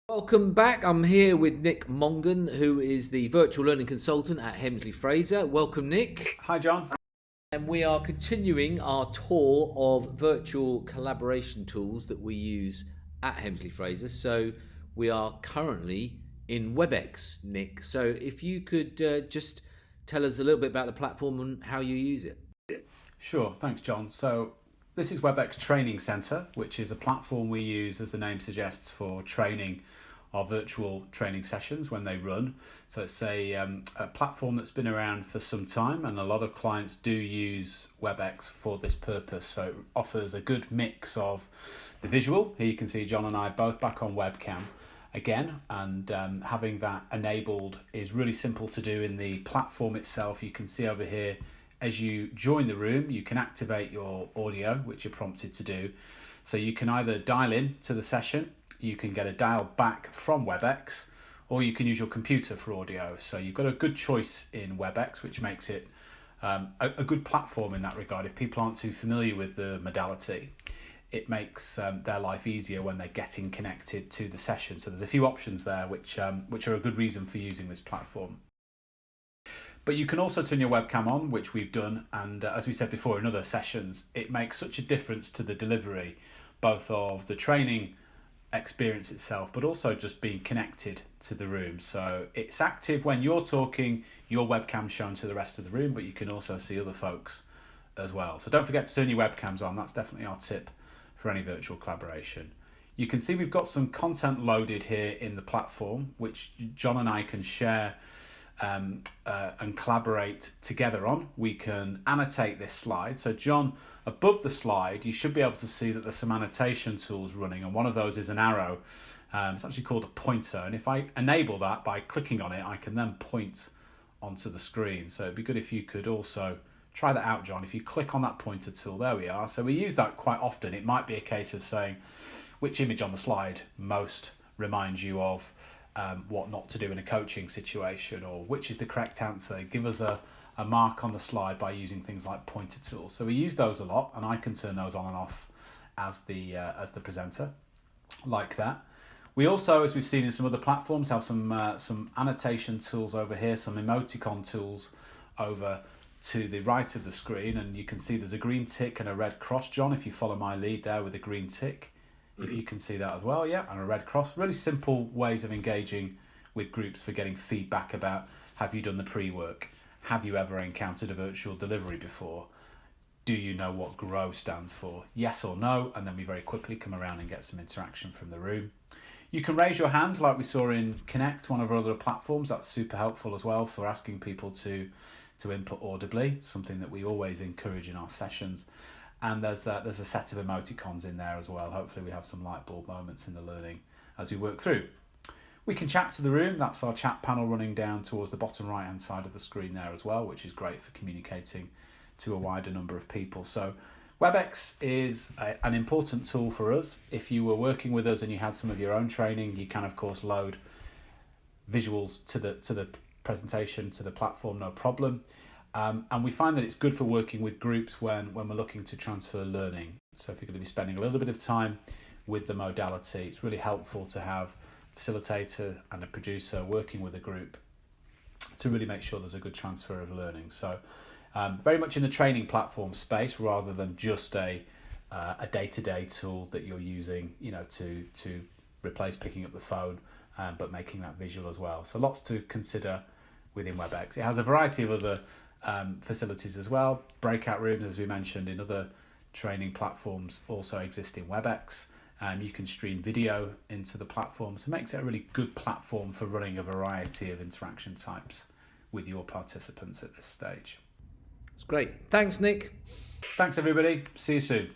Welcome back. I'm here with Nick Mongan, who is the virtual learning consultant at Hemsley Fraser. Welcome, Nick. Hi, John. And we are continuing our tour of virtual collaboration tools that we use at Hemsley Fraser. So we are currently in Webex, Nick. So if you could just tell us a little bit about the platform and how you use it. Sure, thanks, John. So this is Webex Training Center, which is a platform we use, as the name suggests, for training our virtual training sessions when they run. So it's a platform that's been around for some time, and a lot of clients do use Webex for this purpose. So it offers a good mix of the visual. Here you can see John and I both back on webcam again, and having that enabled is really simple to do in the platform itself. You can see over here, as you join the room, you can activate your audio, which you're prompted to do. So you can either dial in to the session, you can get a dial back from Webex, or you can use your computer for audio. So you've got a good choice in Webex, which makes it a good platform in that regard. If people aren't too familiar with the modality, it makes their life easier when they're getting connected to the session. So there's a few options there which are a good reason for using this platform. But you can also turn your webcam on, which we've done, and as we said before in other sessions, it makes such a difference to the delivery, both of the training experience itself, but also just being connected to the room. So it's active when you're talking, your webcam's shown to the rest of the room, but you can also see other folks as well. So don't forget to turn your webcams on. That's definitely our tip for any virtual collaboration. You can see we've got some content loaded here in the platform, which John and I can share and collaborate together on. We can annotate this slide. So John, above the slide, you should be able to see that there's some annotation tools running, and one of those is an arrow. It's actually called a pointer, and if I enable that by clicking on it, I can then point onto the screen. So it'd be good if you could also try that out, John. If you click on that pointer tool, there we are. So we use that quite often. It might be a case of saying which image on the slide most reminds you of what not to do in a coaching situation, or which is the correct answer. Give us a mark on the slide by using things like pointer tools. So we use those a lot, and I can turn those on and off as the presenter, like that. We also, as we've seen in some other platforms, have some annotation tools over here, some emoticon tools over to the right of the screen, and you can see there's a green tick and a red cross, John, if you follow my lead there with a green tick. If you can see that as well, yeah, and a red cross. Really simple ways of engaging with groups for getting feedback about, have you done the pre-work? Have you ever encountered a virtual delivery before? Do you know what GROW stands for? Yes or no, and then we very quickly come around and get some interaction from the room. You can raise your hand like we saw in Connect, one of our other platforms. That's super helpful as well for asking people to input audibly, something that we always encourage in our sessions. And there's a set of emoticons in there as well. Hopefully we have some light bulb moments in the learning as we work through. We can chat to the room. That's our chat panel running down towards the bottom right hand side of the screen there as well, which is great for communicating to a wider number of people. So Webex is an important tool for us. If you were working with us and you had some of your own training, you can of course load visuals to the presentation, to the platform, no problem. And we find that it's good for working with groups when we're looking to transfer learning. So if you're going to be spending a little bit of time with the modality, it's really helpful to have a facilitator and a producer working with a group to really make sure there's a good transfer of learning. So very much in the training platform space, rather than just a day-to-day tool that you're using, to replace picking up the phone, but making that visual as well. So lots to consider within Webex. It has a variety of other facilities as well. Breakout rooms, as we mentioned in other training platforms, also exist in Webex. You can stream video into the platform, so it makes it a really good platform for running a variety of interaction types with your participants at this stage. It's great. Thanks, Nick. Thanks, everybody. See you soon.